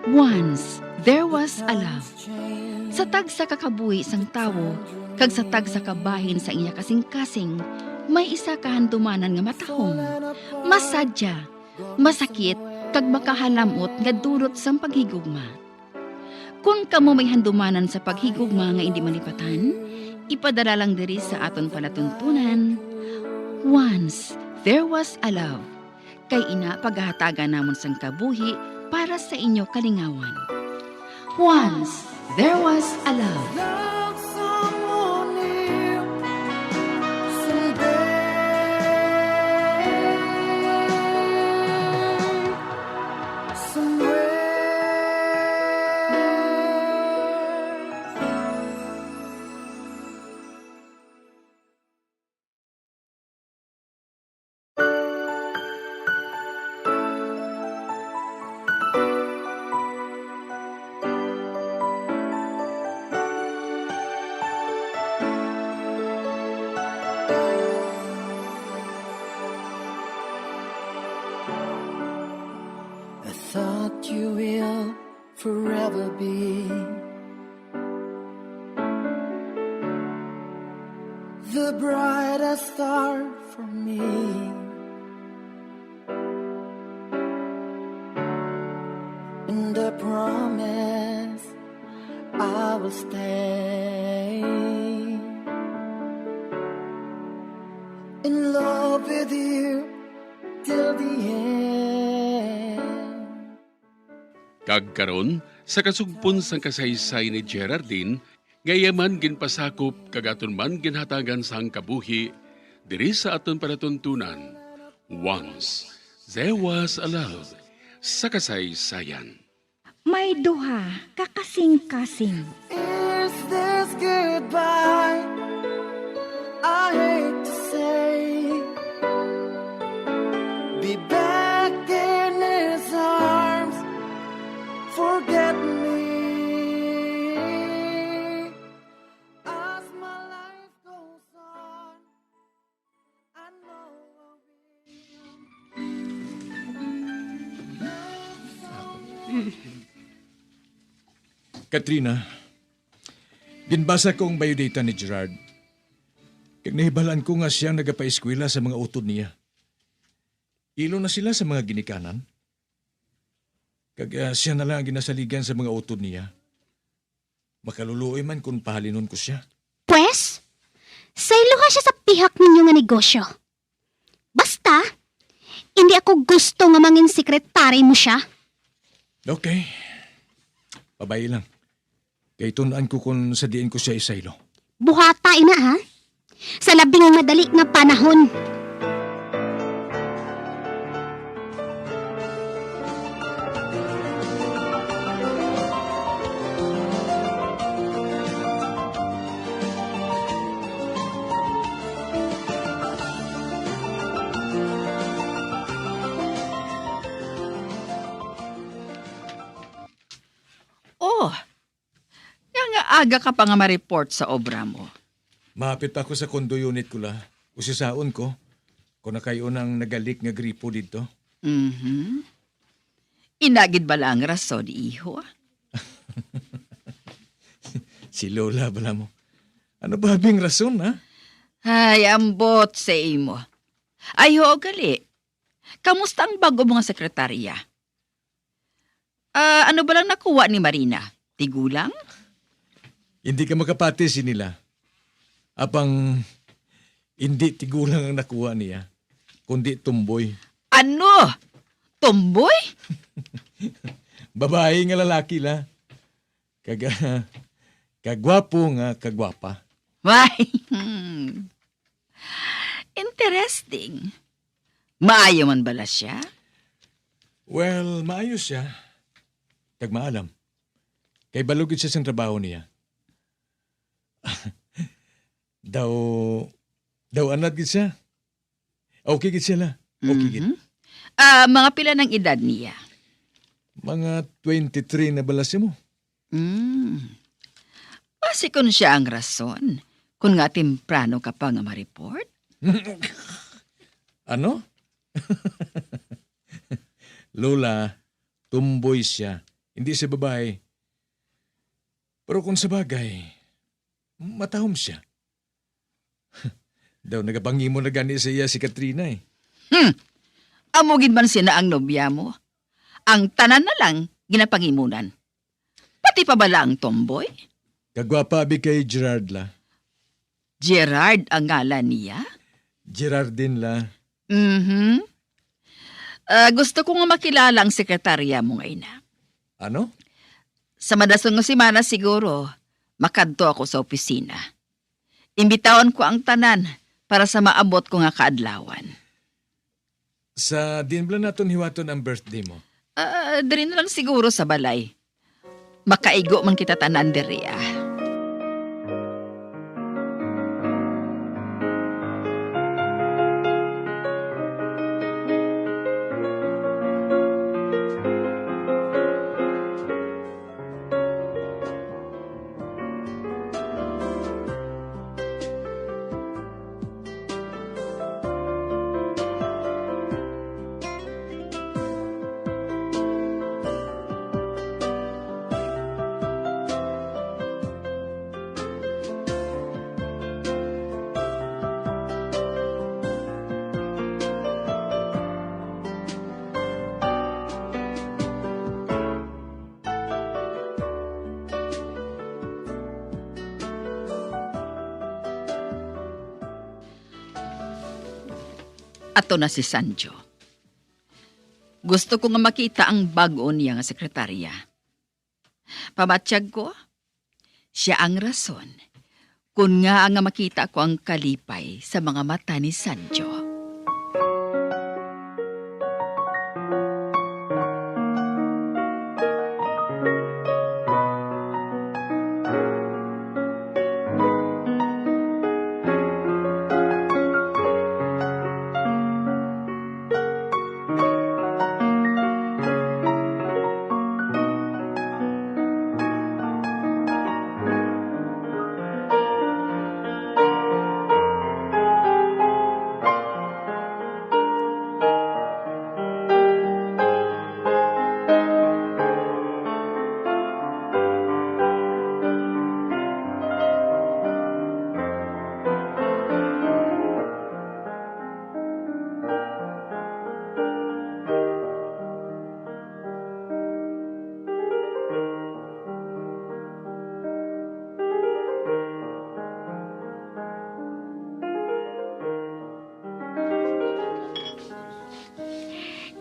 Once, there was a love. Sa tag sa kakabuhi sang tawo, kag sa tag sa kabahin sa iya kasing-kasing, may isa kahandumanan nga matahong. Masadya, masakit, kag makahalamot nga dulot sang paghigugma. Kung kamo may handumanan sa paghigugma nga hindi malipatan, ipadala lang diri sa aton palatuntunan. Once, there was a love. Kay ina paghahatagan namon sang kabuhi para sa inyo kalingawan. Once, there was a love. Love someone new someday, somewhere. I thought you will forever be the brightest star for me. And I promise I will stay in love with you till the end. Kagkaron, sa kasugpon sang kasaysay ni Geraldine, gayaman ginpasakop kagaton man ginhatagan sang kabuhi, diri sa aton palatuntunan. Once, there was a love, sa kasaysayan. May duha, kakasing-kasing. Is this goodbye? I hate to say, be back in his arms, forget me. As my life goes on, I know I'll Katrina, ginbasa ko ang biodata ni Gerard. Kag nahibalaan ko nga siyang nagapa-eskwela sa mga utod niya. Ilo na sila sa mga ginikanan. Kag siya na lang ang ginasaligan sa mga utod niya. Makaluluoy man kung pahalinon ko siya. Pwes, saylo siya sa pihak ninyo nga negosyo. Basta, hindi ako gusto nga mangin sekretary mo siya. Okay. Babae lang. Kaya tunaan ko kung sadiin ko siya isaylo. Buhata ina ha? Sa labing ang madali nga panahon. Oh, nga aga ka pa nga ma-report sa obra mo. Mapit ako sa condo unit ko la. Usisaon ko. Kung nakayo nang nagalik nga gripo dito. Inagid ba lang rason, iho? Si Lola bala mo. Ano ba bing rason, ha? Ay, ambot sa imo. Ay, ho, gali. Kamusta ang bago mga sekretarya? Ano ba lang nakuha ni Marina? Tigulang? Hindi ka makapati si nila. Apang hindi tigulang ang nakuha niya, kundi tumboy. Ano? Tomboy? Babae nga lalaki la. Kagwapo nga kagwapa. Why? Interesting. Maayo man bala siya? Well, maayos siya. Kag maalam. Kay balugid siya sa trabaho niya. Daw anad gid siya. Okay gid siya la. Okay gid. Mga pila ng edad niya? Mga 23 na balas mo. Basi kung siya ang rason, kung nga temprano ka pa nga ma-report? Ano? Lola, tumboy siya. Hindi siya babae. Pero kung sa bagay, matahom siya. Daw nagapangimo na gani sa iya si Katrina eh. Amugin man sina ang nobya mo. Ang tanan na lang ginapangimunan. Pati pa bala ang tomboy? Kagwapa abi kay Gerard la. Gerard ang ngalan niya? Gerardine la. Mhm. Gusto ko nga makilala ang sekretarya mo ngayon na. Ano? Sa madasong nga simana siguro, makadto ako sa opisina. Imbitaon ko ang tanan para sa maabot ko nga kaadlawan. Sa dinbla naton hiwaton ang birthday mo. Diri na lang siguro sa balay. Makaigo man kita tanan diri Ato na si Sanjo. Gusto ko nga makita ang bago niya nga sekretarya. Pamatsyag ko, siya ang rason kung nga nga makita ko ang kalipay sa mga mata ni Sanjo.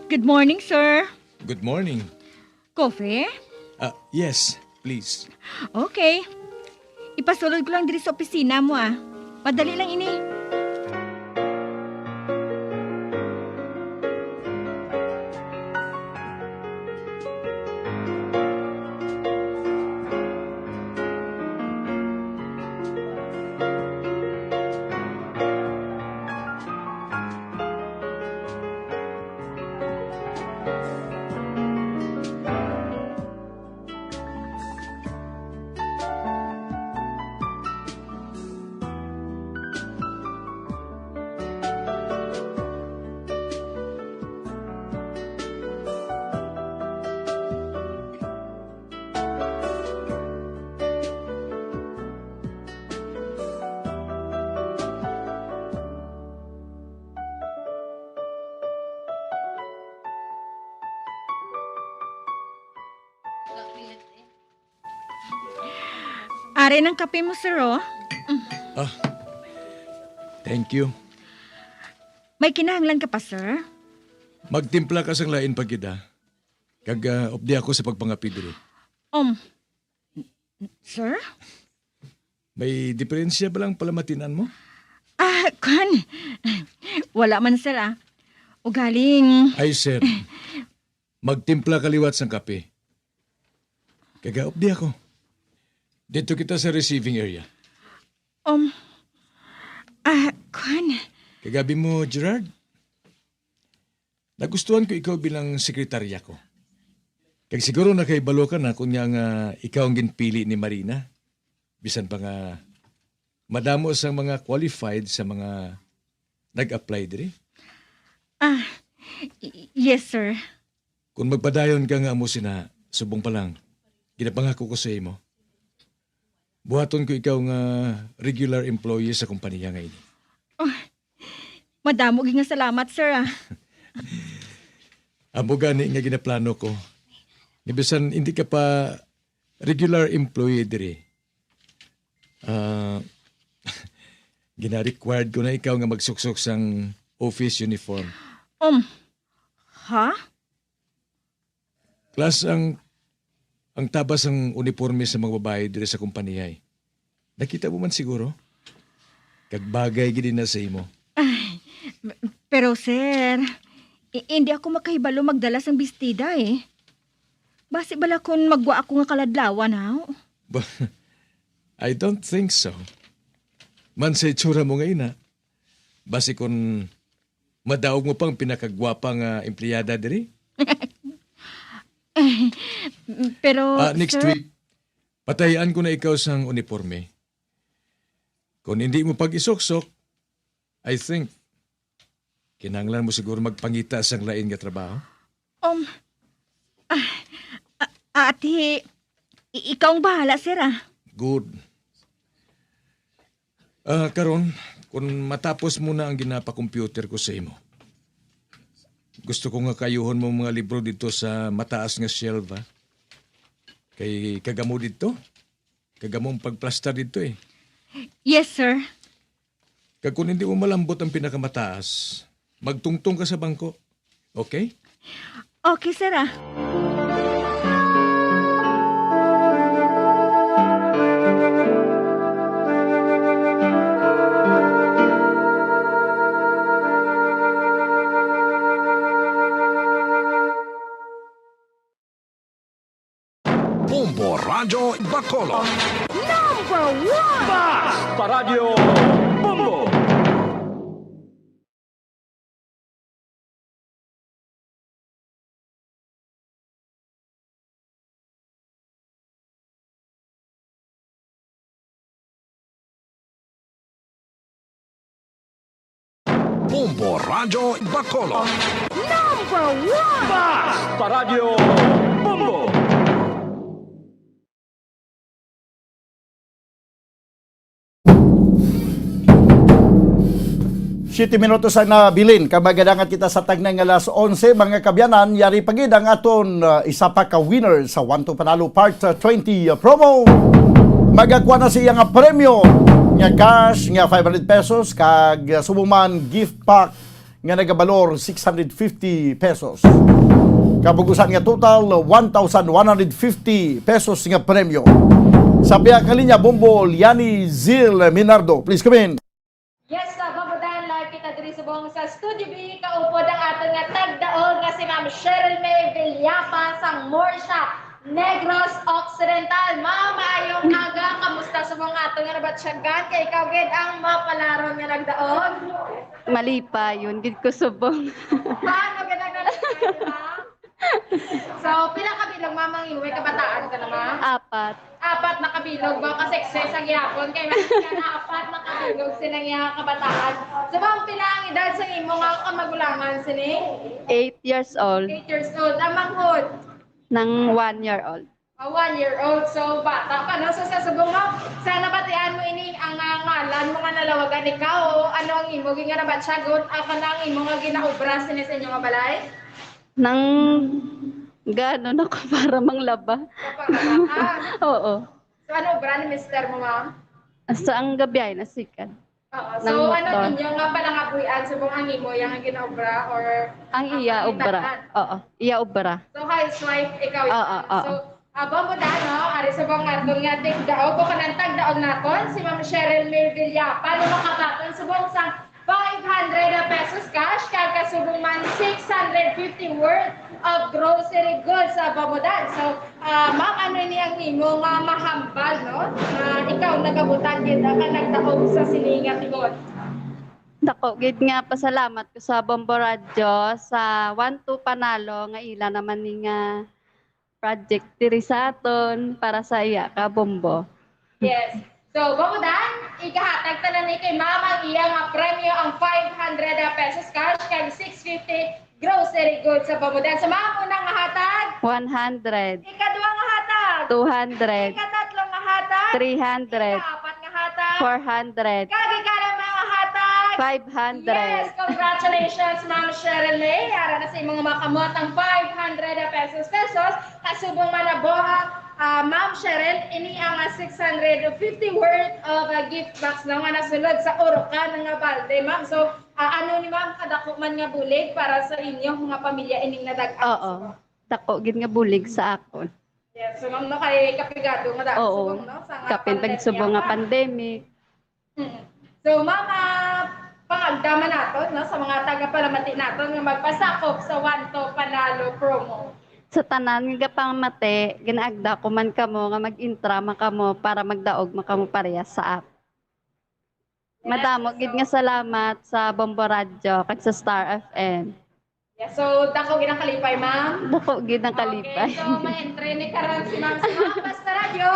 Good morning, sir. Good morning. Coffee? Yes, please. Okay. Ipasulod ko lang diri sa opisina mo, ah. Madali lang ini. Are ng kape mo, sir, oh. Thank you. May kinahanglan ka pa, sir? Magtimpla ka sang lain pagida. Kag opdi ako sa pagpangapi diri. Sir? May diferensya ba lang palamatinan mo? Kan. Wala man, sir, ah. Ugaling. Ay, sir. Magtimpla kaliwat sang kape. Kag opdi ako. Dito kita sa receiving area. Kan. Kagabi mo, Gerard. Nagustuhan ko ikaw bilang sekretarya ko. Kag siguro nakaibalo ka na kung nga ikaw ang ginpili ni Marina. Bisan pa nga madamo sa mga qualified sa mga nag-apply diri. Yes, sir. Kung magpadayon ka nga mo sina, subong pa lang. Ginapangako ko sa imo. Buhaton ko ikaw nga regular employee sa kumpanya ngayon. Madamo nga salamat, sir, ah. Amo gani nga ginaplano ko. Ibisan hindi ka pa regular employee diri. Ah, gina-required ko na ikaw nga magsuksok sang office uniform. Ha? Plus ang tabas ang uniforme sa mga babae diri sa kumpanya. Nakita mo man siguro? Kag bagay gid na sa imo. Pero, sir, hindi ako makahibalo magdala sang bestida, eh. Basi bala kung magwa ako nga kaladlawan, ha? But I don't think so. Man sa itsura mo ngayon ha. Basi kung madaog mo pang pinakagwapang empleyada diri. Pero, Next sir, week, patayan ko na ikaw sang uniforme. Kung hindi mo pag-isoksok, I think, kinanglan mo siguro magpangita sang lain nga trabaho. ate, ikaw ang bahala, sir, ah. Good. Karon, kung matapos mo na ang ginapa-computer ko sa imo, gusto ko nga kayuhon mo mga libro dito sa mataas nga shelf, ha? Kay kagamo dito. Kagamong pagplaster dito eh. Yes, sir. Kag kung hindi mo malambot ang pinakamataas, magtungtong ka sa bangko. Okay? Okay, sir, ah. Bombo Radio Bacolod. Bombo Radio Bacolod. Siti minutos ang nabilin. Kamagadangan kita sa tagnay nga alas 11. Mga kabyanan, yari pagid ang aton isa pa ka winner sa 1 Panalo Part 20 promo. Magakuha na siya nga premyo nga cash nga 500 pesos kag sumuman gift pack nga nagabalor 650 pesos. Kabugusan nga total 1,150 pesos nga premyo. Sa biya kalinya Bombo Yani Zil Minardo. Please come in. Yes, babudahan live kita diri sa buong sa Studio B. Kaupod ang aton nga tagdaol nga si Ma'am Cheryl May Villapa sang Morsha, Negros Occidental. Ma'am, maayong aga. Kamusta sa buong aton nga nabatsyagan? Kay ikaw gid ang mapalaron nga nagdaol. Mali pa yun, gid ko subong. Paano ginagawa ma'am? So, pila ka bilang mamang inuwi kabataan ka na ma'am? 4. Apat na kabilog ba ka-success ang yapon kay mga apat na kabilog silang iya kabataan. So bang pila ang edad sa imo nga kamagulangan sini? 8 years old. 8 years old. Amang hod? Nang 1 year old. 1 year old. So bata pa no? So sa subong mo, sana batian mo ini ang ngalan mo nga nalawagan ikaw o ano ang imo nga nabatsagon aka na ang imo nga ginaobra sini sa inyo nga balay? Nang gano'n ako para manglaba. Kapagataan. Oo. So ano obra ni mister mo ma'am? Sa ang gabi ay nasikan. Oo. Ng So ano motor. ninyo nga palangabuyan subong ang imo yang ginaobra or Ang iya obra. Oo. Iya obra. So, housewife, ikaw yun. Oo. So, abang mo na, no? Ari sa bang natin nga tigdaog. Kung kanang tagdaog natin, si Ma'am Cheryl May Villapa. Paano makabaton? Subong sa 500 pesos cash, kakasubong man 650 worth of grocery goods sa bamudan. So, ma'am, ano niyang imo nga mahambal, no? Ikaw nagabutan din ka nagdaog sa silingat igod. Dako, gid nga pasalamat ko sa Bombo Radio sa 1-2 Panalo nga ila naman ni nga project diri sa aton para sa iya ka Bombo. Yes. So, bamudan, ikahatag tanan ni kay mama iya nga premyo ang 500 pesos cash kag 650 grocery goods sa bamudan. Sa mga unang nga hatag, 100. ika 200, Ikatatlong nga hatag. 300, Ikaapat nga hatag. 400, Kagi ka ng mga hatag. 500. Yes, congratulations, Ma'am Cheryl May. Ara na sa imong makamot ang 500 pesos. Kasubong manaboha, Ma'am Cheryl, ini ang 650 worth of gift box na nga nasulod sa Orocan nga balde, Ma'am. So, ano ni Ma'am, kadako man nga bulig para sa inyong mga pamilya ining nadag-an. Oo. Dako gid nga bulig sa akon. Yes, so Ma'am, no, kay kapigado nga dako Oo. subong, no? Sa nga Kapin subong nga pandemic. So, Ma'am, pangagdama nato, no, sa mga taga-palamati nato nga magpasakop sa Wanto Panalo promo. Sa tanan nga pangmate, ginaagda ko man kamo nga mag-intra man kamo para magdaog man kamo parehas sa app. Madamo gid nga salamat sa Bombo Radio kag sa Star FM. Yeah, so, dako ginakalipay, Ma'am. Dako gid ang kalipay. Okay, so ma-entry ni karon si Ma'am sa mga basta radyo.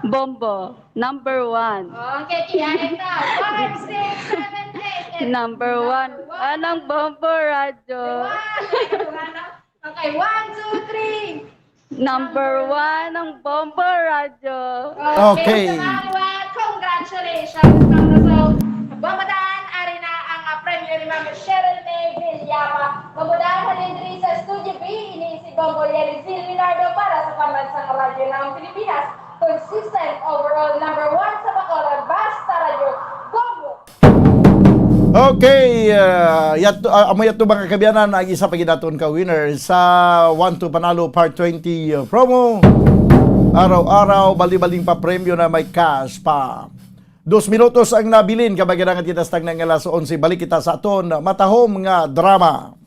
Bombo, number 1. Okay, kiyain na. 5, 6, 7, 8. Number 1. Anong Bombo Radio? Okay, 1, 2, 3. Number 1 ang Bombo Radio. Okay. So, Ma'am, congratulations, Ma'am. So, Bamadan, ari na ang premyo ni Ma'am Cheryl May Villapa. Bamadan, halin diri sa Studio B, ini si Bombo Yerizil Minardo para sa pambansang radyo ng Pilipinas. Consistent overall number 1 sa Bacolod, Basta Radio, Bombo! Okay, amo yato mga kabiyanan ang isa paginaton ka winner sa 1 to Panalo Part 20 promo. Araw-araw, bali-baling pa premyo na may cash pa. 2 minutos ang nabilin kabagadangan kita sa tagnang alas 11. Balik kita sa aton matahom nga drama.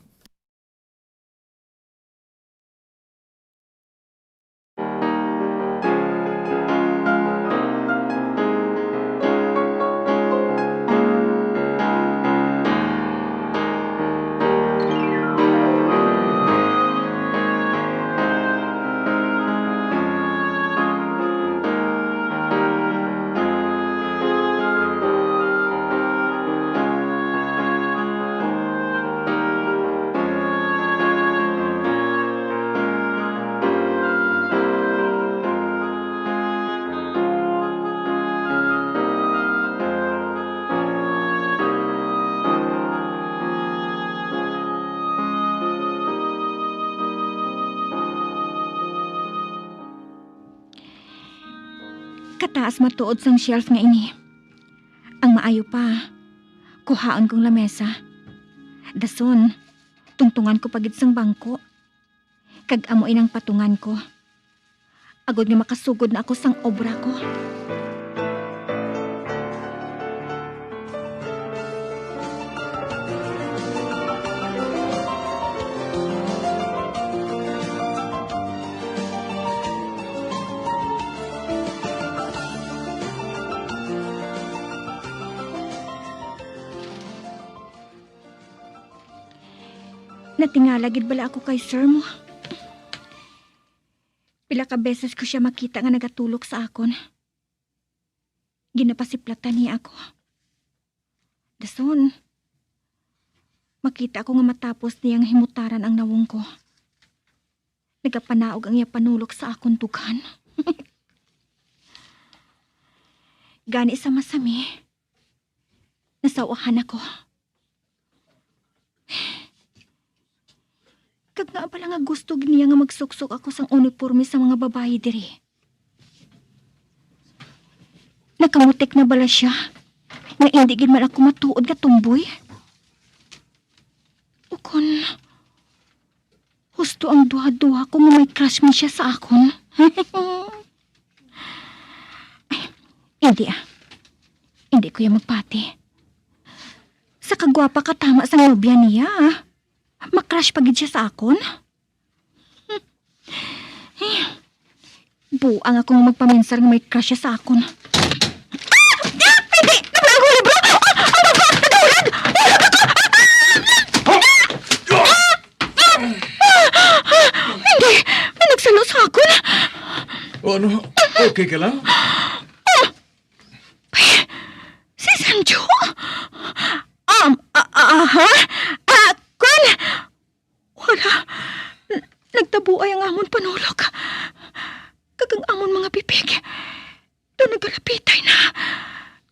Kataas matuod sang shelf nga ini. Ang maayo pa, kuhaon kong lamesa. Dason, tungtungan ko pagid sang bangko. Kag amoy ng patungan ko. Agod nga makasugod na ako sang obra ko. Natingala gid bala ako kay sir mo. Pila ka beses ko siya makita nga nagatulog sa akon. Ginapasiplatan niya ako. Dason, makita ko nga matapos niyang himutaran ang nawong ko. Nagapanaog ang iya panulok sa akon tugan. Gani sa masami. Nasawahan ako. Kag nga pala nga gusto niya nga magsuksok ako sang uniforme sa mga babae diri. Nakamutik na bala siya. Nga hindi gid man ako matuod nga tumboy. Ukon, husto ang duha-duha ko nga may crush man siya sa akon. Ay, hindi Hindi ko yung magpati. Sa kagwapa katama sa nobya niya makrush pagid siya sa akon? Buang akong magpaminsar nga may crush siya sa akon. Hindi! Nablago libro! Hindi! May nagsalo sa akon! O ano? Okay ka lang? Si Sanjo? Ha? Kun? Wala. Nagtabuay ang amon panulok. Kagang amon mga bibig. Daw nagalapitay na.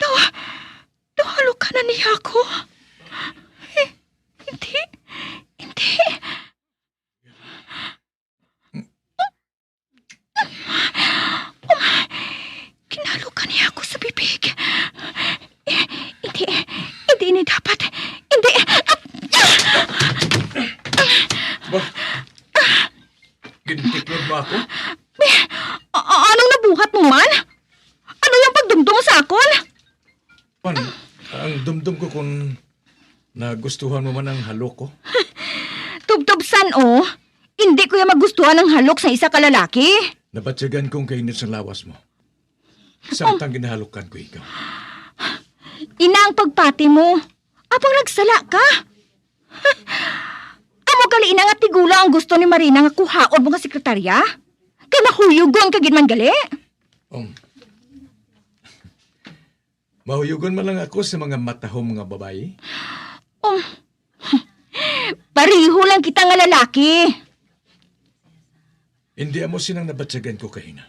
Daw halukan na niya ako. Hindi. Kinalukan niya ako sa bibig. Hindi dapat. Hindi. Gintiklod mo ako? Anong nabuhat mo man? Ano yung pagdumdum sa akon? Man, ang dumdum ko kung nagustuhan mo man ang halok ko. Tubtubsan o. Hindi ko yung magustuhan ng halok sa isa kalalaki. Nabatyagan kong kainit sa lawas mo. Samtang ginahalukan ko ikaw. Ina ang pagpati mo. Apang nagsala ka. Amo gali ina nga tigula ang gusto ni Marina nga kuhaon mo nga sekretarya. Kay mahuyugon ka gid man gali. Mahuyugon man lang ako sa mga matahom mga babae. Pariho lang kita nga lalaki. Hindi mo sinang nabatyagan ko kahina.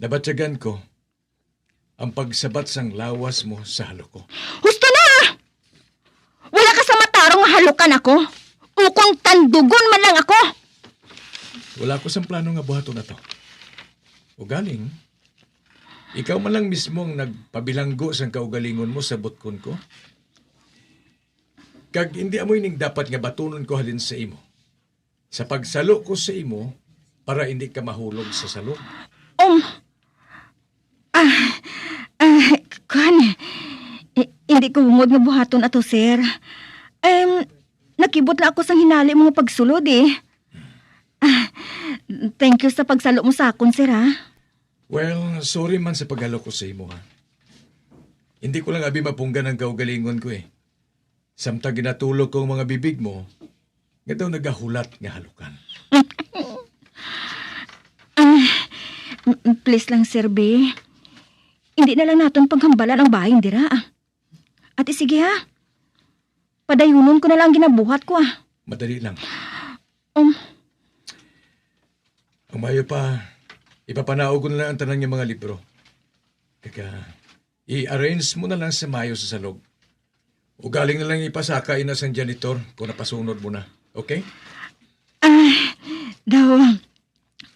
Nabatyagan ko ang pagsabat sang lawas mo sa halok ko. Husto na! Wala ka sa matarong nga halukan ako. Ukong tandugon man lang ako. Wala ko sang plano nga buhaton na to. O galing, ikaw man lang mismo ang nagpabilanggo sang kaugalingon mo sa butkon ko. Kag hindi amoy ning dapat nga batunon ko halin sa imo. Sa pagsalo ko sa imo, para hindi ka mahulog sa salok. Hindi ko bungod nga buhaton ato, sir. Nakibot na ako sa hinali mga pagsulod eh. Thank you sa pagsalo mo sa akon, sir, ha? Well, sorry man sa paghalo ko sa imo, ha. Hindi ko lang abi mapunggan ang kaugalingon ko eh. Samtang ginatulog ko ang mga bibig mo, nga daw nagahulat nga halukan. Please lang, Sir B. Hindi na lang natin paghambalan ang bahay, dira. Ate, sige ha. Padayunon ko na lang ginabuhat ko, Madali lang. Um, Ang mayo pa, ipapanaog ko na lang ang tanang yung mga libro. Kaya, i-arrange mo na lang sa mayo sa salog. O galing na lang ipasakay na sa janitor kung napasunod mo na. Okay?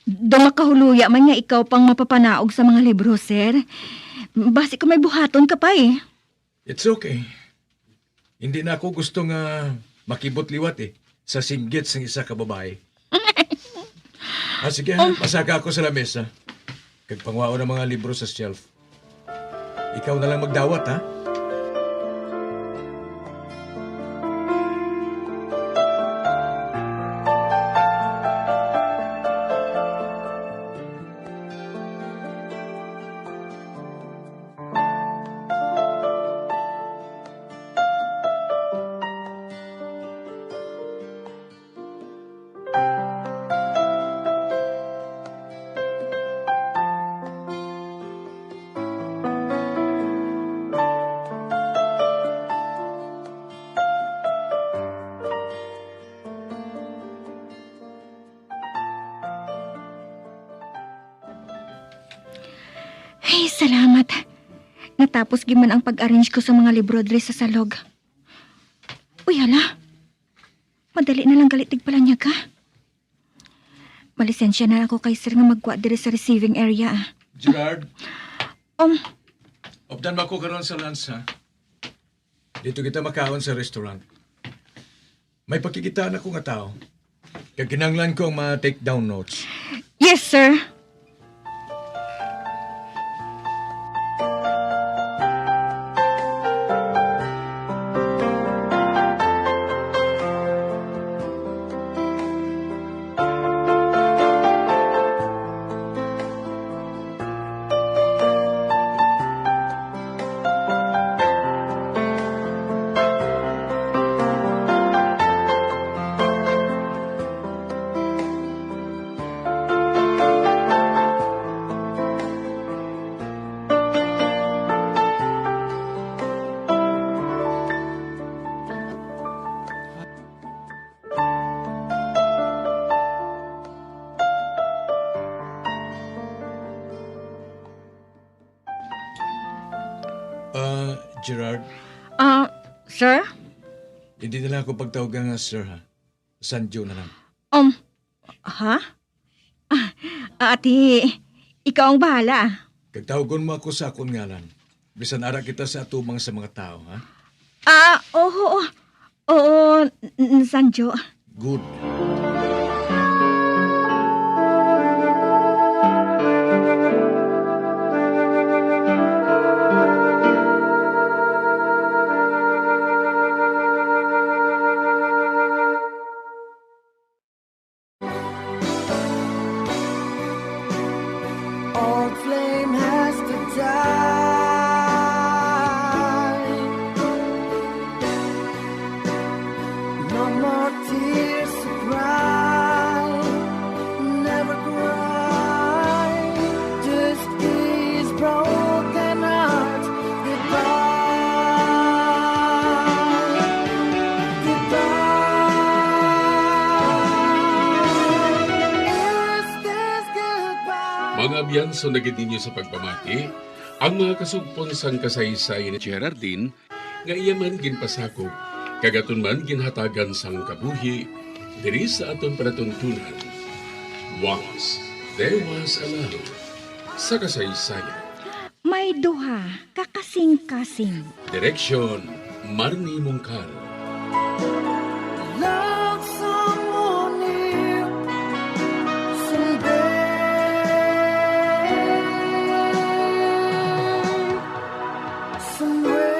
daw makahuluya man nga ikaw pang mapapanaog sa mga libro, sir. Basi ko may buhaton ka pa eh. It's okay. Hindi na ako gusto nga makibot liwat eh sa singgit ng isa ka babae. Sige, pasaka ako sa lamesa. Kagpangwao ng mga libro sa shelf. Ikaw na lang magdawat, ha? Ay, salamat. Natapos giman ang pag-arrange ko sa mga libro dre sa salog. Uy, hala. Madali na lang galitig pala niya ka. Malisensya na ako kay sir nga magwa dire sa receiving area. Gerard, opdan ba ko karon sa lunch, ha? Dito kita makaon sa restaurant. May pakikitaan ako nga tao. Kag kinanglan ko ang mga take down notes. Yes, sir. Gerard, Sir? hindi na lang ako pagtawagan nga sir ha. Sanjo na lang. Ha? Ate, ikaw ang bahala. Kagtawagon mo ako sa akong ngalan. Bisan ara kita sa atubang sa mga tao, ha? Oo, Sanjo. Good. Old flame has to die. No more tears to cry. Never cry. Just these broken hearts. Goodbye. Goodbye. Is this goodbye? Mga abyanso na gid ninyo sa pagpamati, ang mga kasugpon sang kasaysay ni Geraldine, nga iya man ginpasakop, kagaton man ginhatagan sang kabuhi, diri sa aton panatuntunan. Once, there was a love sa kasaysayan. May duha, kakasing-kasing. Direksyon, Marnie Mungkal. Love someone new someday, somewhere.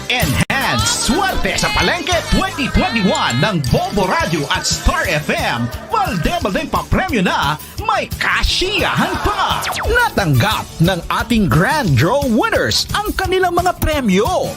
Enhanced Swerte sa Palengke 2021 ng Bombo Radio at Star FM. Balde-baldeng pa-premyo na, may kasiyahan pa. Natanggap ng ating Grand Draw winners ang kanilang mga premyo.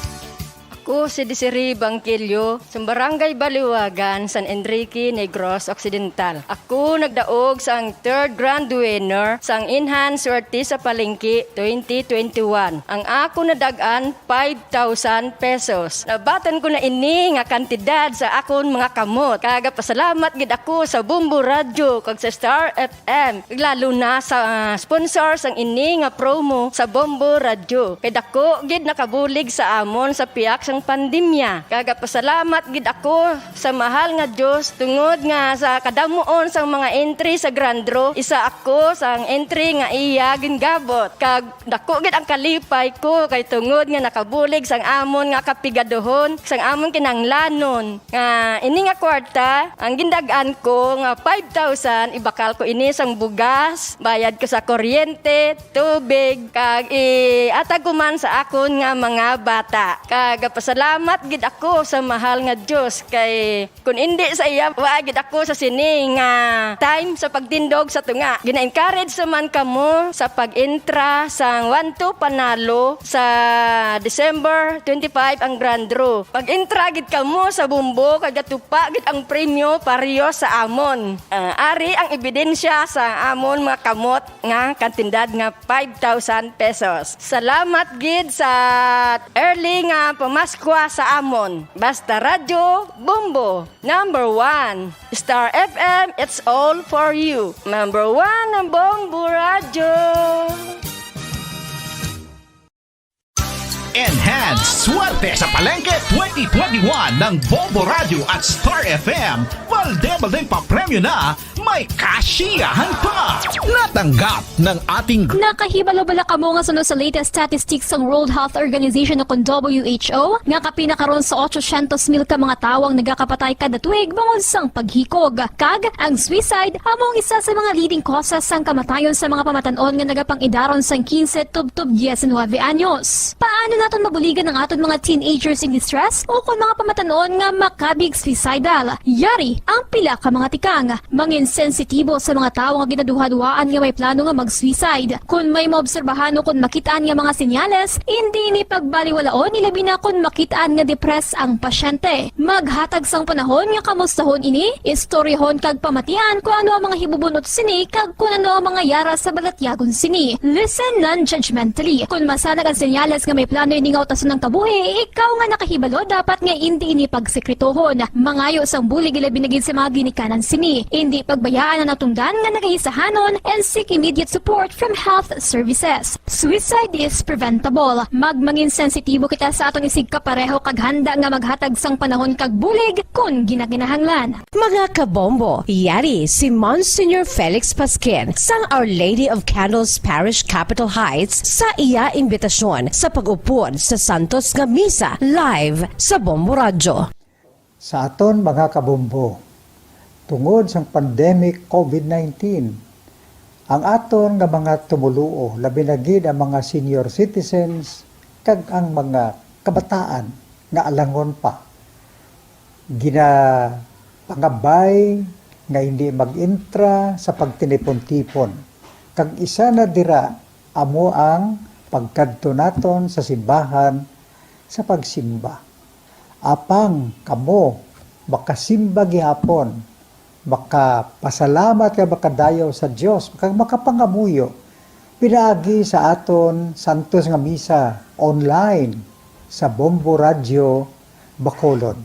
Ako si Desiree Bangkilyo, sa Barangay Baliwagan, San Enrique, Negros Occidental. Ako nagdaog sa ang third grand winner sa ang Enhanced Swerte sa Palengke 2021. Ang ako nadagan 5,000 pesos. Nabatan ko na ini nga kantidad sa akon mga kamot. Kaga pasalamat gid ako sa Bombo Radio kag sa Star FM. Lalo na sa sponsor sang ini nga promo sa Bombo Radio. Kay dako gid nakabulig sa amon sa piyak sang pandemya. Kaga pasalamat gid ako sa mahal nga Dios tungod nga sa kadamuon sang mga entry sa Grand Draw. Isa ako sang entry nga iya gingabot. Kag dako gid ang kalipay ko kay tungod nga nakabulig sang amon nga kapigadohon sang amon kinanglanon. Nga ini nga kwarta ang gindagan ko nga 5,000 ibakal ko ini sang bugas, bayad ko sa kuryente, tubig kag atag ko man sa akon nga mga bata. Kag pasalamat gid ako sa mahal nga Dios kay kun hindi sa iya wa gid ako sa sini nga time sa pagtindog sa tunga. Gina-encourage man kamo sa pag-entra sa 1-2 panalo sa December 25 ang Grand Draw. Pag-entra gid kamo sa Bombo kay gatupa gid ang premyo pareho sa amon. Ari ang ebidensya sa amon mga kamot nga kantidad nga 5,000 pesos. Salamat gid sa early nga pamaskwa sa amon. Basta Radyo Bombo. Number 1. Star FM, it's all for you. Number 1 ang Bombo Radio. Enhanced Swerte sa Palengke 2021 ng Bombo Radio at Star FM. Balde-baldeng pa-premyo na, may kasiyahan pa. Natanggap ng ating Nakahibalo-bala ka mo nga sunod sa latest statistics ng World Health Organization o kung WHO nga kapinakaroon sa 800,000 ka mga tawang nagakapatay kada tuig bangod sang paghikog. Kag ang suicide among isa sa mga leading causes sang kamatayon sa mga pamatanon nga nagapangidaron sang 15 tub 19 anyos. Paano naton mabuligan ang aton mga teenagers in distress o kung mga pamatanon nga makabig suicidal? Yari ang pila ka mga tikang. Mangin insensitibo sa mga tawo nga ginaduha-duhaan nga may plano nga mag-suicide. Kung may maobserbahan o kung makitaan nga mga senyales, hindi ni pagbaliwalaon ilabi na kung makitaan nga depress ang pasyente. Maghatag sang panahon nga kamustahon ini, istoryahon kag pamatian kung ano ang mga hibubunot sini kag kung ano ang mga yara sa balatyagon sini. Listen non-judgmentally. Kung masanag ang senyales nga may plano ini nga utason ng kabuhi, ikaw nga nakahibalo dapat nga hindi ini pagsekretohon. Mangayo sang bulig ilabi na gid sa mga ginikanan sini. Hindi pagbayaan ang natungdan nga nagahisahanon and seek immediate support from health services. Suicide is preventable. Magmangin sensitibo kita sa atong isig kapareho kag handa nga maghatag sang panahon kag bulig kung ginaginahanglan. Mga kabombo, yari si Monsignor Felix Pasquin sang Our Lady of Candles Parish Capitol Heights sa iya imbitasyon sa pag-upod sa Santos nga Misa live sa Bombo Radio. Sa aton mga kabombo, tungod sang pandemic COVID-19, ang aton nga mga tumuluo, labi na gid ang mga senior citizens kag ang mga kabataan nga alangon pa. Pangabay nga hindi mag-intra sa pagtinipon-tipon. Kag isa na dira amo ang pagkadto naton sa simbahan sa pagsimba. Apang kamo makasimba gihapon, makapasalamat ka makadayaw sa Dios, makapangamuyo pinaagi sa aton Santos nga Misa online sa Bombo Radio Bacolod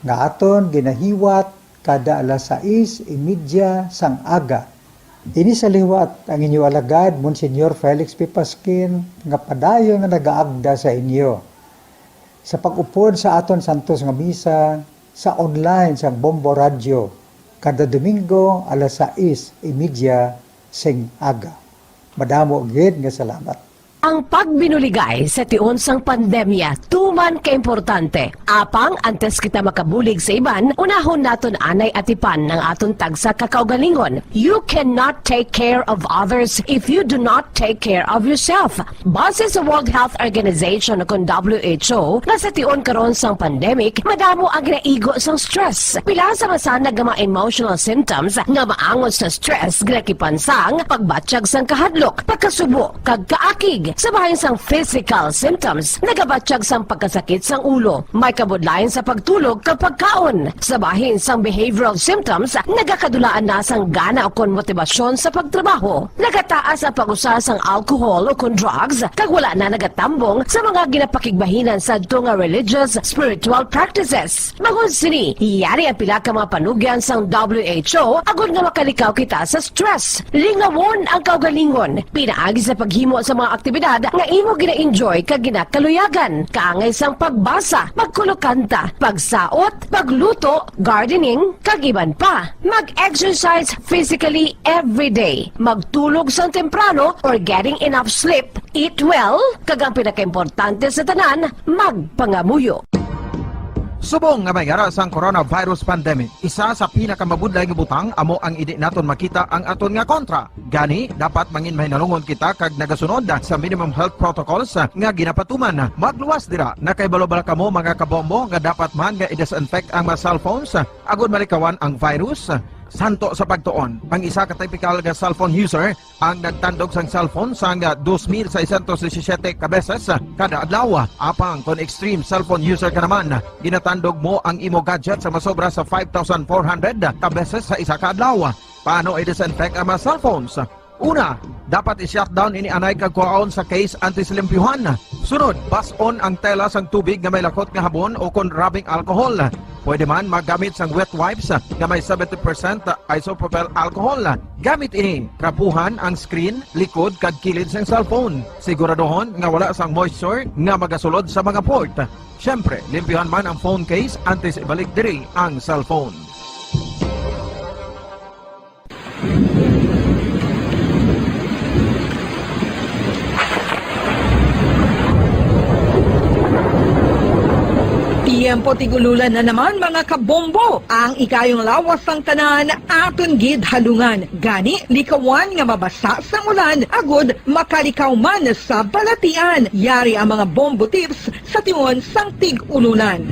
nga aton ginahiwat kada alas 6:30 sang aga. Ini sa liwat ang inyo alagad Monsignor Felix P. Pasquin nga padayon nga nagaagda sa inyo sa pag-upod sa aton Santos nga Misa sa online sang Bombo Radio kada Domingo alas 6:30 sing aga. Madamo gid nga salamat. Ang pagbinuligay sa tiun sang pandemya, tuman kaimportante. Apang antes kita makabulig sa iban, unahon naton anay atipan ng aton tagsa kakaugalingon. You cannot take care of others if you do not take care of yourself. Base sa World Health Organization o WHO, na sa tiun karon sang pandemic, madamo ang ginaigo sang stress. Pila sa masanag nga mga emotional symptoms nga maangon sa stress, ginakipansang pagbatsyag sang kahadlok, pagkasubo, kag kaakig. Sa bahin sang physical symptoms, nagabatsyag sang pagkasakit sang ulo, may kabudlayan sa pagtulog kapag kaon. Sa bahin sang behavioral symptoms, nagakadulaan na sang gana o kon motibasyon sa pagtrabaho. Nagataas ang pag-usa sang alcohol o kon drugs, kag wala na nagatambong sa mga ginapakigbahinan sa nga religious, spiritual practices. Magun sini, yari ang pila ka mga panugyan sang WHO agud nga makalikaw kita sa stress. Lingawon ang kaugalingon, pinaagi sa paghimo sa mga aktibidad nga imo gina-enjoy kag ginakaluyagan, kaangay sang pagbasa, pagkulokanta, pagsaot, pagluto, gardening, kag iban pa. Mag-exercise physically every day, magtulog sang temprano or getting enough sleep, eat well, kag ang pinakaimportante sa tanan, magpangamuyo. Subong nga may gara sang coronavirus pandemic, isa sa pinakamabudlay nga butang amo ang idi naton makita ang aton nga kontra. Gani, dapat mangin mahinalungon kita kag nagasunod sa minimum health protocols nga ginapatuman. Magluwas dira na kay balobala kamo mga kabombo nga dapat man nga i-disinfect ang mga cellphones agud malikawan ang virus. Santo sa pagtuon, ang isa ka typical nga cellphone user ang nagtandog sang cellphone sang 2,617 ka beses kada adlaw. Apang kon extreme cellphone user ka naman, ginatandog mo ang imo gadget sa masobra sa 5,400 ka beses sa isa ka adlaw. Paano i-disinfect ang mga cellphones? Una, dapat i-shutdown ini anay kagkuhaon sa case antisilimpyuhan. Sunod, pason ang tela sang tubig nga may lakot nga habon o kon rubbing alcohol. Pwede man magamit sang wet wipes nga may 70% isopropyl alcohol. Gamit ini, krapuhan ang screen, likod kag kilid sang cellphone. Siguraduhon nga wala sang moisture nga magasulod sa mga port. Syempre, limpyuhan man ang phone case antes ibalik diri ang cellphone. Tiempo tigululan na naman mga kabombo. Ang ikayong lawas ng tanan aton gid halungan. Gani likawan nga mabasa sa ulan agud makalikaw man sa balatian. Yari ang mga bombo tips sa timon sang tig-ulunan.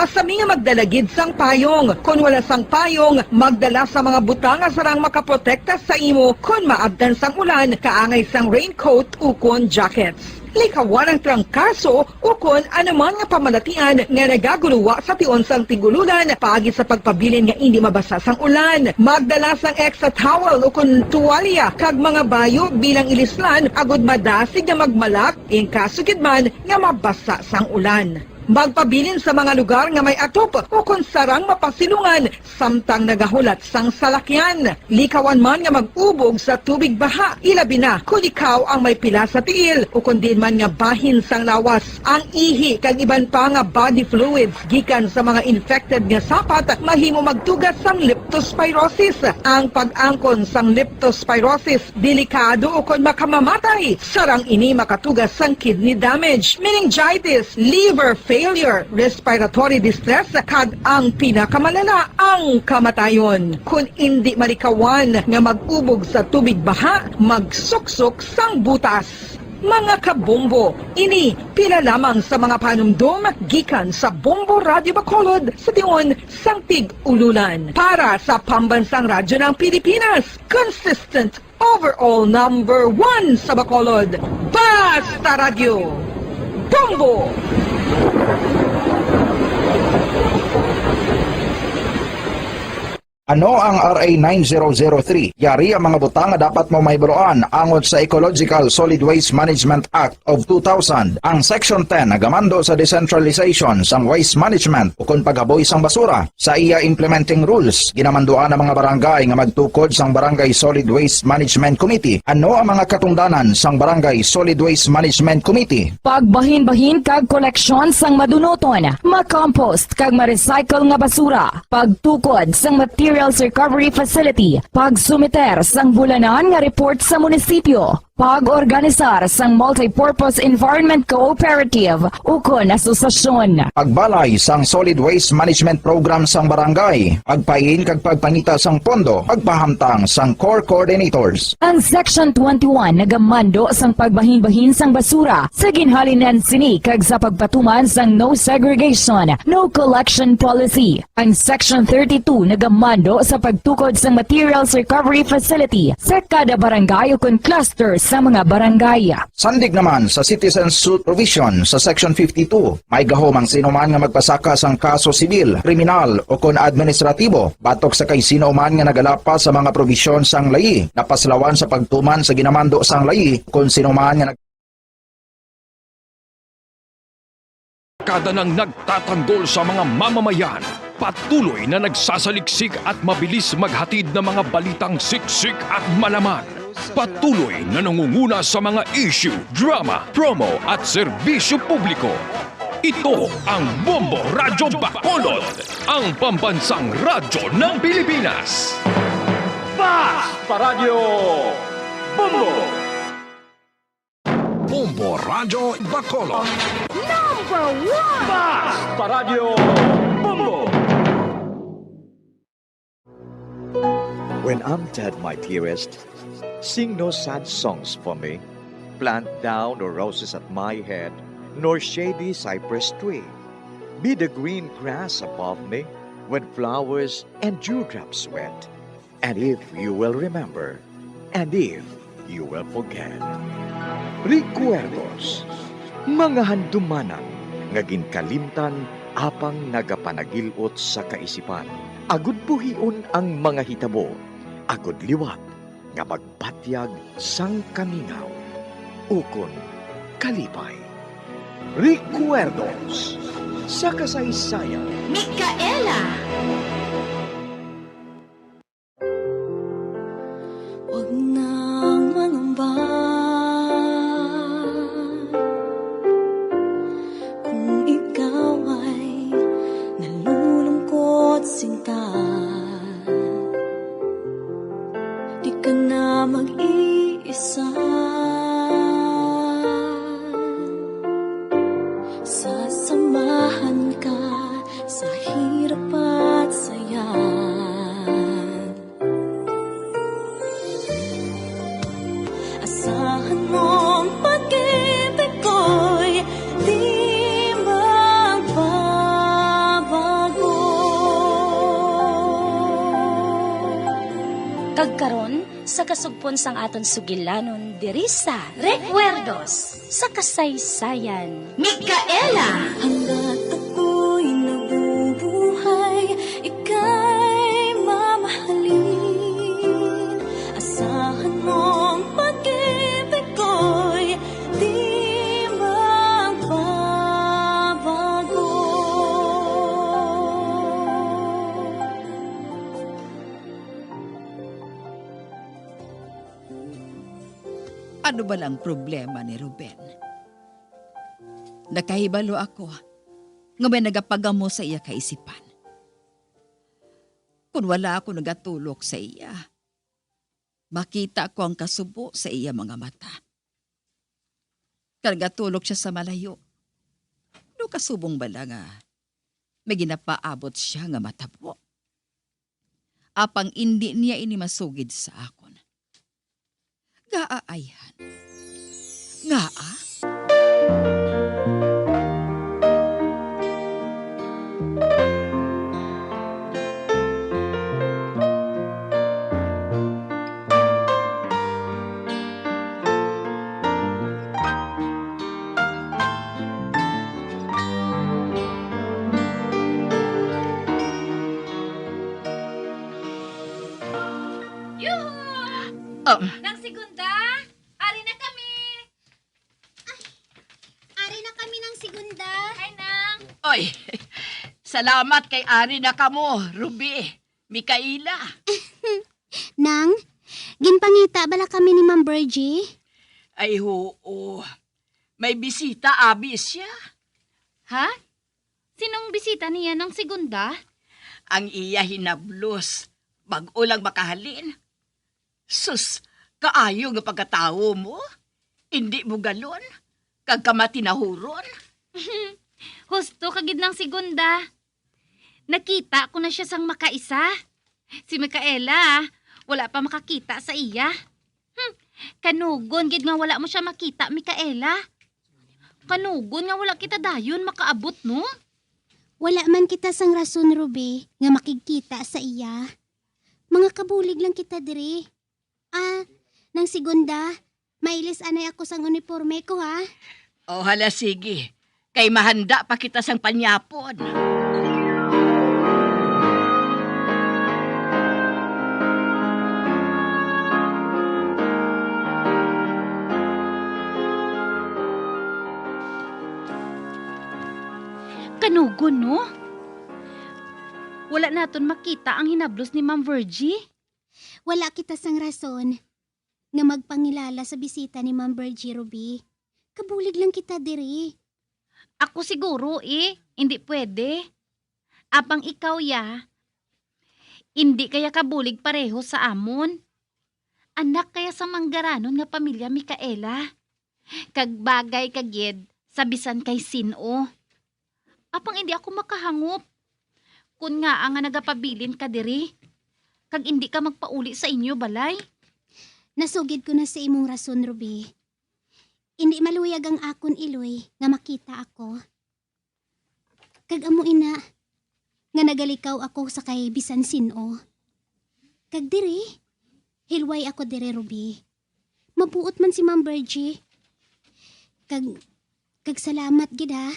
Masami nga magdalagid sang payong. Kung wala sang payong, magdala sa mga butang nga sarang makaprotekta sa imo kung maabdan sang ulan, kaangay sang raincoat ukon jackets. Likawan ang trangkaso ukon anuman nga pamalatian nga nagaguluwa sa tion sang tigululan paagi sa pagpabilin nga hindi mabasa sang ulan. Magdala sang extra towel ukon tuwalya kag mga bayo bilang ilislan agud madasig nga magmalak in kaso gid man nga mabasa sang ulan. Magpabilin sa mga lugar nga may atop o kung sarang mapasilungan samtang nagahulat sang salakyan. Likawan man nga mag-ubog sa tubig baha, ilabi na kung ikaw ang may pila sa tiil o kung din man nga bahin sang lawas. Ang ihi kag iban pa nga body fluids gikan sa mga infected nga sapat mahimo magtugas sang leptospirosis. Ang pag-angkon sang leptospirosis delikado o kung makamamatay. Sarang ini makatugas sang kidney damage, meningitis, liver failure, respiratory distress, kag ang pinakamalala, ang kamatayon. Kung hindi malikawan nga mag-ubog sa tubig baha, magsuksok sang butas. Mga kabombo, ini pila lamang sa mga panumdum gikan sa Bombo Radio Bacolod sa tion sang Tig-Ululan. Para sa Pambansang Radyo ng Pilipinas, consistent overall number 1 sa Bacolod, Basta Radio, Bombo! Ano ang RA 9003? Yari ang mga butang nga dapat mo mahibaluan angon sa Ecological Solid Waste Management Act of 2000. Ang Section 10 nagamando sa decentralization sang waste management o kung paghaboy sang basura. Sa iya implementing rules, ginamanduan ang mga barangay nga magtukod sang Barangay Solid Waste Management Committee. Ano ang mga katungdanan sang Barangay Solid Waste Management Committee? Pagbahin-bahin kag koleksyon sang madunoton, makompost kag ma-recycle nga basura, pagtukod sang materials recovery facility, pagsumiter sang bulanan nga report sa munisipyo, pag-organisar sang multi-purpose environment cooperative ukon asosasyon. Pagbalay sang solid waste management program sang barangay, pagpain kag pagpangita sang pondo, pagpahamtang sang core coordinators. Ang Section 21 nagamando sang pagbahin-bahin sang basura sa ginhalinan sini kag sa pagpatuman sang no segregation, no collection policy. Ang Section 32 nagamando sa pagtukod sang materials recovery facility sa kada barangay ukon cluster sa mga barangay. Sandig naman sa citizen suit provision sa Section 52, may gahom ang sino man nga magpasaka sang kaso sibil, kriminal o kon administratibo, batok sa kay sino man nga nagalapa sa mga provision sang layi, napaslawan sa pagtuman sa ginamando sang layi, kung sino man nga kada nang nagtatanggol sa mga mamamayan, patuloy na nagsasaliksik at mabilis maghatid ng mga balitang siksik at malaman. Patuloy na nangunguna sa mga issue, drama, promo at serbisyo publiko. Ito ang Bombo Radyo Bacolod, ang pambansang radyo ng Pilipinas. Basta Radio Bombo! Bombo Radyo Bacolod. Number 1! Basta Radio Bombo! When I'm dead, my dearest, sing no sad songs for me. Plant down no roses at my head, nor shady cypress tree. Be the green grass above me when flowers and dewdrops wet. And if you will remember, and if you will forget. Recuerdos, mga handumanan, nga ginkalimtan apang nagapanagilot sa kaisipan. Agud buhion ang mga hitabo, agud liwat, nga magpatyag sang kamingaw. Ukon kalipay. Recuerdos sa kasaysayan. Micaela! Huwag nang mangamba kung ikaw ay nalulungkot sinta. Di ka na mag-iisa. Sasamahan ka sa hirap at saya. Asahan mong pag-ibig ko'y di magbabago. Kag karon sa kasugpon sang aton sugilanon diri sa Recuerdos sa kasaysayan. Micaela! Hanggat ako'y nabubuhay, ika'y mamahalin. Asahan mong pag-ibig ko'y di magbabago. Ano ba lang problema ni Ruben? Nakahibalo ako nga may nagapagamo sa iya kaisipan. Kung wala ako nagatulok sa iya, makita ko ang kasubo sa iya mga mata. Nagatulok siya sa malayo. No kasubong bala nga, may ginapaabot siya nga matabo. Apang hindi niya ini masugid sa akon. Gaayhan. Nga ah? Nang segunda, ari na kami. Ari na kami ng segunda. Ay, nang. Oy, salamat kay Ari na kamo, Ruby, Micaela. Nang, ginpangita bala kami ni Ma'am Virgie? Ay, oo. May bisita, abis siya. Ha? Sinong bisita niya ng segunda? Ang iya hinablos, bago lang makahalin. Sus, kaayo nga pagkatao mo? Hindi mo galon? Kagkamatinahuron? Husto kagid ng segunda. Nakita ko na siya sang makaisa. Si Micaela, wala pa makakita sa iya. Kanugon gid nga wala mo siya makita, Micaela. Kanugon nga wala kita dayon makaabot, no? Wala man kita sang rason, Ruby, nga makikita sa iya. Mga kabulig lang kita diri. Nang segunda, mailis anay ako sang uniforme ko, ha? O hala, sige. Kay mahanda pa kita sang panyapon. Kanugon, no? Wala naton makita ang hinablos ni Ma'am Virgie. Wala kita sang rason nga magpangilala sa bisita ni Ma'am Virgie, Ruby. Kabulig lang kita diri. Ako siguro hindi pwede. Apang ikaw hindi kaya kabulig pareho sa amon. Anak kaya sa manggaranon nga pamilya Micaela. Kagbagay kagid sa bisan kay sino. Apang hindi ako makahangop. Kun nga ang nagapabilin ka diri. Kag hindi ka magpauli sa inyo, balay. Nasugid ko na sa imong rason, Ruby. Hindi maluyag ang akon iloy nga makita ako. Kag amo ina, nga nagalikaw ako sa kay bisan sino. Kag diri, hilway ako diri, Ruby. Mabuot man si Ma'am Virgie. Kag salamat gid ha.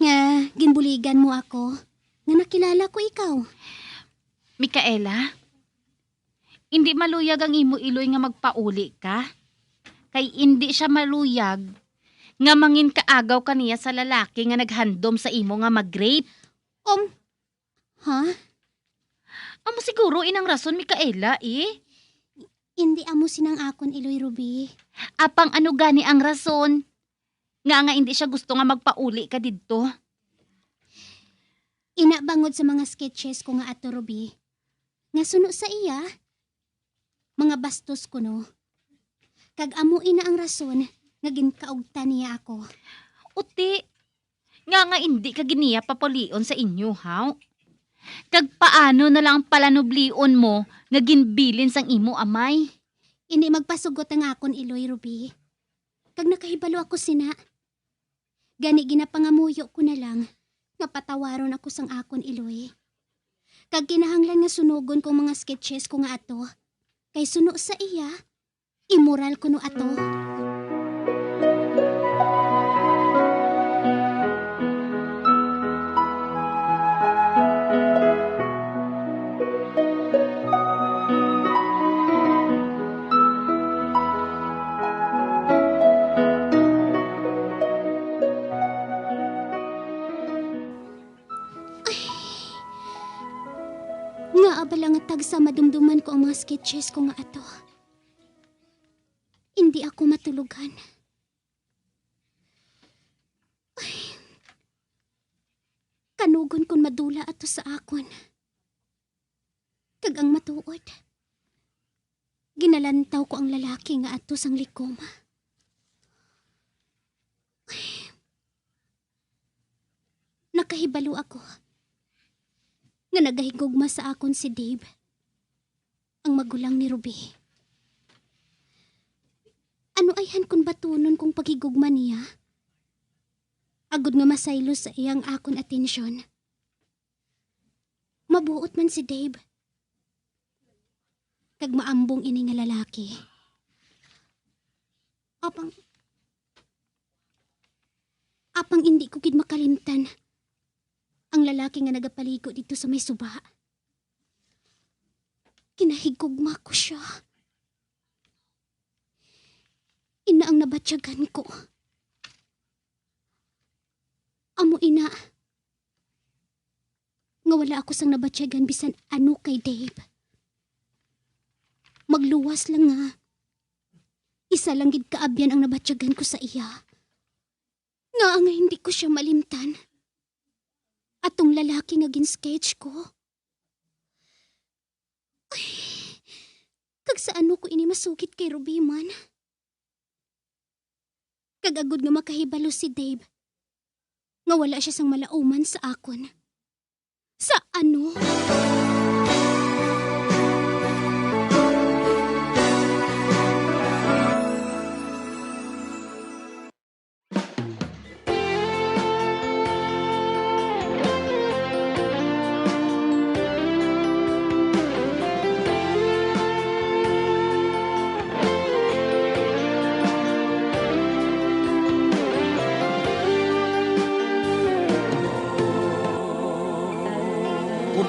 Nga ginbuligan mo ako, nga nakilala ko ikaw. Micaela, hindi maluyag ang imo iloy nga magpauli ka. Kay hindi siya maluyag nga mangin kaagaw kaniya sa lalaki nga naghandom sa imo nga mag-rape. Ha? Amo siguro inang rason, Micaela, Hindi amo sinang akon iloy, Ruby. Apang ano gani ang rason? Nga hindi siya gusto nga magpauli ka didto. Inabangod sa mga sketches ko nga ato, Ruby. Nga suno sa iya, mga bastos ko no. Kag amo ina ang rason nga ginkaugta niya ako. Uti, nga hindi ka giniya papalion sa inyo, haw? Kag paano na lang palanublion mo nga ginbilin sang imo amay? Hindi magpasugot ang akon iloy, Ruby. Kag nakahibalo ako sina. Gani ginapangamuyo ko na lang nga patawaron ako sang akon iloy. Kag kinahanglan nga sunugon kong mga sketches ko nga ato Kay suno sa iya, immoral kuno ato. Nga abala nga tagsa madumduman ko ang mga sketches ko nga ato. Hindi ako matulugan. Ay, kanugon kon madula ato sa akon. Kag ang matuod. Ginalantaw ko ang lalaki nga ato sang likom. Ay, nakahibalo ako nga nagahigugma sa akon si Dave, ang magulang ni Ruby. Ano ayhan kung batunon kung paghigugma niya? Agod nga masaylo sa iyang akon atensyon. Mabuot man si Dave. Kag maambong ini nga lalaki. Apang hindi ko gid makalimtan ang lalaki nga nagapaligo dito sa may suba. Kinahigugma ko siya. Ina ang nabatyagan ko. Amo ina. Nga wala ako sang nabatyagan bisan ano kay Dave. Magluwas lang nga. Isa lang gid kaabyan ang nabatyagan ko sa iya. Nga hindi ko siya malimtan. Atong lalaki nga gin-sketch ko. Ay, kag sa ano ko ini masukit kay Ruby man. Kag agud nga makahibalo si Dave. Nga wala siya sang malauman sa akon. Sa ano?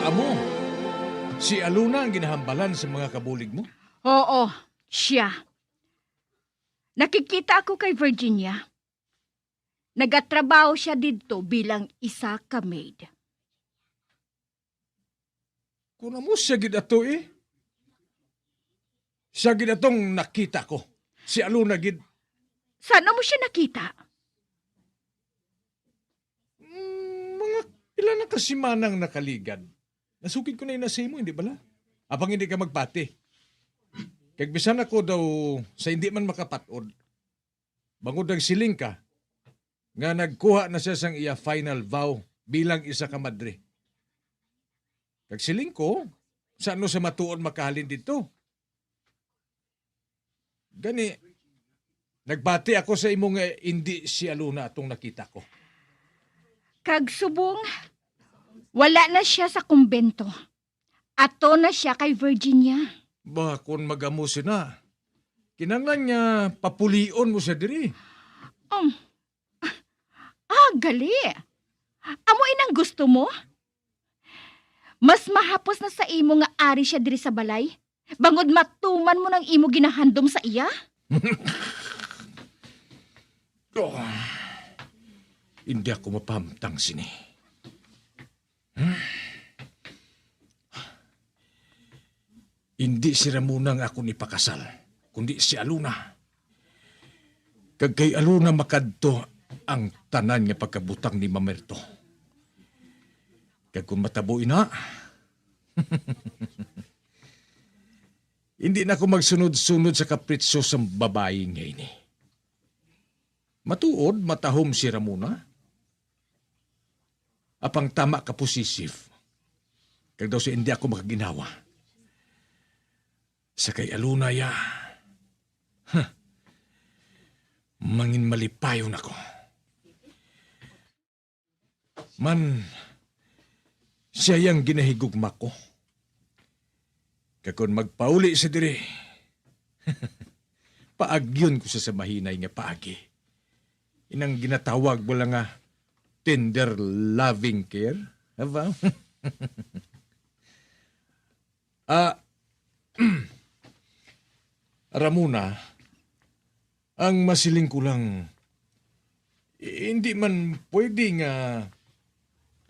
Amo, si Aluna ang ginahambalan sa mga kabulig mo? Oo, siya. Nakikita ako kay Virginia. Nagatrabaho siya dito bilang isa ka maid. Kung mo siya gid ato eh. Siya gid atong nakita ko. Si Aluna gid. Saan mo siya nakita? Mga ilan na kasimanang nakaligad. Nasukid ko na yung nasi mo, hindi bala? Apang hindi ka magpati. Kagbisan ako daw sa hindi man makapatod. Bangod ang siling ka, nga nagkuha na siya sang iya final vow bilang isa ka madre. Kag siling ko, saan no sa matuon makahalin dito? Gani, nagbati ako sa imong hindi si Aluna atong nakita ko. Kag subong, wala na siya sa kumbento. Ato na siya kay Virginia. Ba, kung magamo na, kinanglan niya papulion mo sa diri. Gali. Amo inang gusto mo? Mas mahapos na sa imo nga ari siya diri sa balay? Bangod matuman mo ng imo ginahandom sa iya? Hindi ako mapahamtang sini. Hindi si Ramona nga ako nipakasal, kundi si Aluna. Kag kay Aluna makadto ang tanan nga pagkabutang ni Mamerto. Kag kung matabo ina, hindi na ako magsunod-sunod sa kapritso sa babae nga ini. Matuod, matahom si Ramona. Apang tama ka posisif. Kag daw si hindi ako makaginawa. Sa kay Aluna ya. Mangin malipayon ako. Man, siya yung ginahigugma ko. Kakon magpauli sa diri. Paagyon ko sa mahinay nga paagi. Inang ginatawag mo lang nga tender loving care. Aba? Ramona, ang masiling ko lang, hindi man pwede nga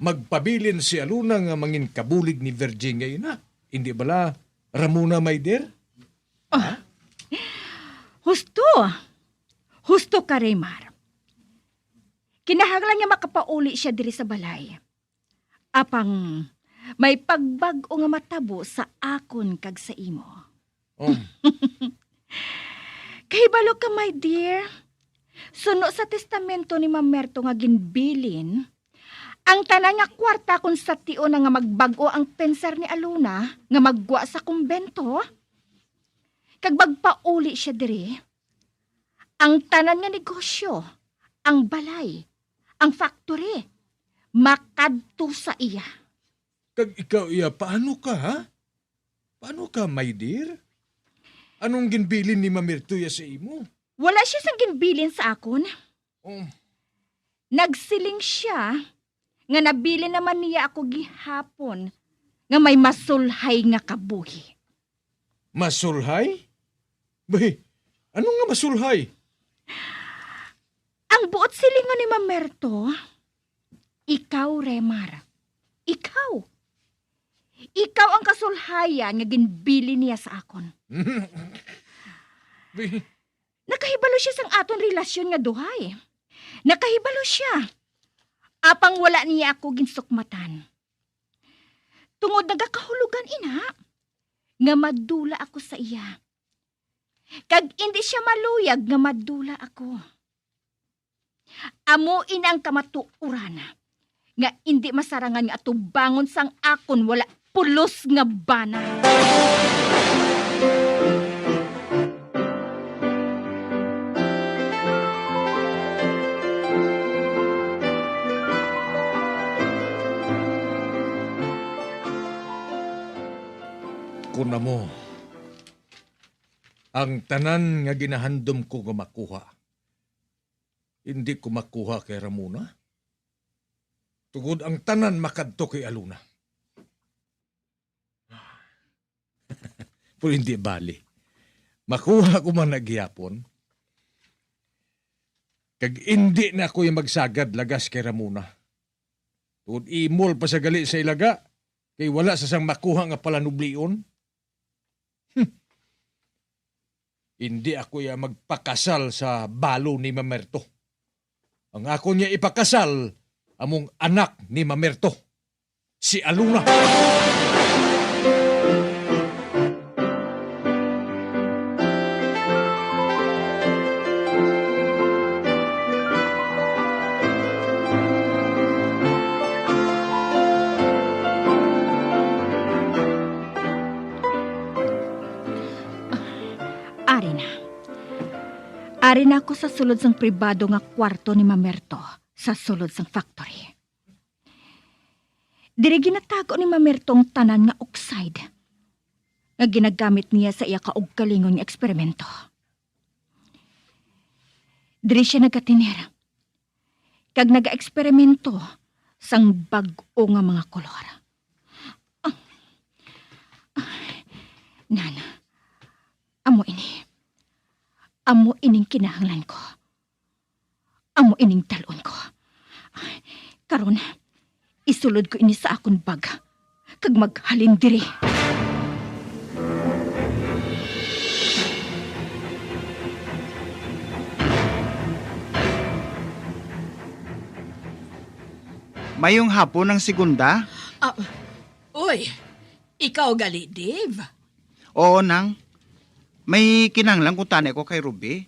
magpabilin si Aluna nga mangin kabulig ni Virgin ngayon na. Hindi bala, Ramona, my dear? Husto ka, Raymar. Kinahanglan niya makapauli siya diri sa balay. Apang may pagbag-o nga matabo sa akon kag sa imo. Oh. Kahibalo ka, my dear. Suno sa testamento ni Mamerto nga ginbilin, ang tanan nga kwarta kung sa tio na nga magbago ang penser ni Aluna nga maggwa sa kumbento. Kag magpauli siya diri, ang tanan nga negosyo, ang balay, ang factory, makadto sa iya. Kag ikaw, iya, paano ka, ha? Paano ka, my dear? Anong ginbilin ni Mamertuya sa imo? Wala siya sang ginbilin sa akon. Oh. Nagsiling siya nga nabili naman niya ako gihapon nga may masulhay nga kabuhi. Masulhay? Bay, ano nga masulhay? Ang buot silingon ni Mamerto, ikaw, Remar. Ikaw. Ikaw ang kasulhayan nga ginbili niya sa akon. Nakahibalo siya sang aton relasyon nga duhay. Nakahibalo siya. Apang wala niya ako ginsukmatan. Tungod nagakahulugan ina, nga madula ako sa iya. Kag hindi siya maluyag nga madula ako. Amo ina ang kamatuuran nga hindi masarangan nga atubangon sang akon wala pulos nga bana. Kuna mo, ang tanan nga ginahandom ko nga makuha, hindi ko makuha kay Ramona. Tugod ang tanan makadto kay Aluna. Pero hindi bali. Makuha ko man nagyapon. Kag hindi na ako yung magsagad lagas kay Ramona. Tugod imol pa sa gali sa ilaga, kay wala sa sang makuha nga palanublion. Hindi ako ya magpakasal sa balo ni Mamerto. Ang ako niya ipakasal, among anak ni Mamerto, si Aluna. Ari na ako sa sulod sang pribado nga kwarto ni Mamerto sa sulod sang factory. Diri ginatago ni Mamerto ang tanan nga oxide nga ginagamit niya sa iya kaugkalingon nga eksperimento. Diri siya nagatinir kag naga-eksperimento sang bag-o nga mga kolor. Nana, amo ini. Amo ining kinahanglan ko. Amo ining talon ko. Karon, isulod ko ini sa akon bag. Kag maghalin diri. Mayong hapon ng segunda? Uy, ikaw gali, Dave? Oo, nang. May kinanglang kung tanay ko kay Ruby.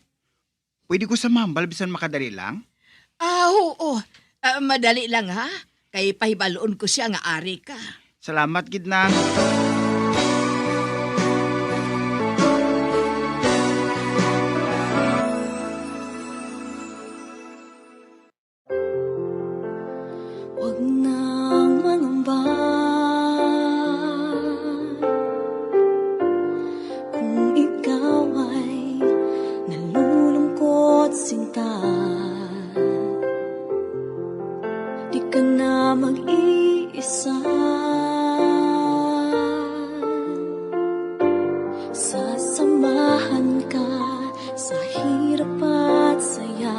Pwede ko sa mambal bisan makadali lang? Oo. Madali lang ha. Kay pahibaloon ko siya nga ari ka. Salamat, gid nang. Huwag nang mangamba. lasing ka, di ka na mag-iisa. Sasamahan ka sa hirap at saya.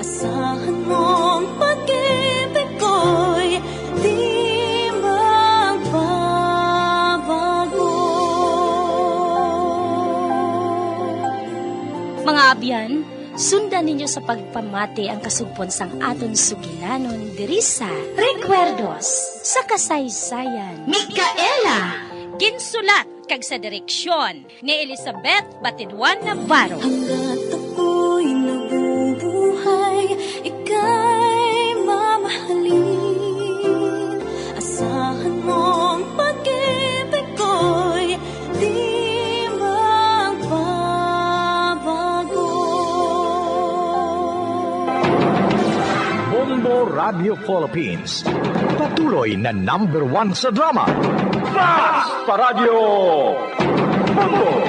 Asahan mong pag-ibig ko'y di magbabago. Mga abyan, sundan ninyo sa pagpamati ang kasugpon sang aton sugilanon diri sa Recuerdos sa Kasaysayan. Micaela! Ginsulat kag sa direksyon ni Elizabeth Batidwan Navarro. Hanggat ako'y nabubuhay, ika'y mamahalin. Asahan mong pag-ibig ko'y di magbabago. Bombo Radio Philippines. Patuloy na #1 sa drama. Basta Radio Bombo!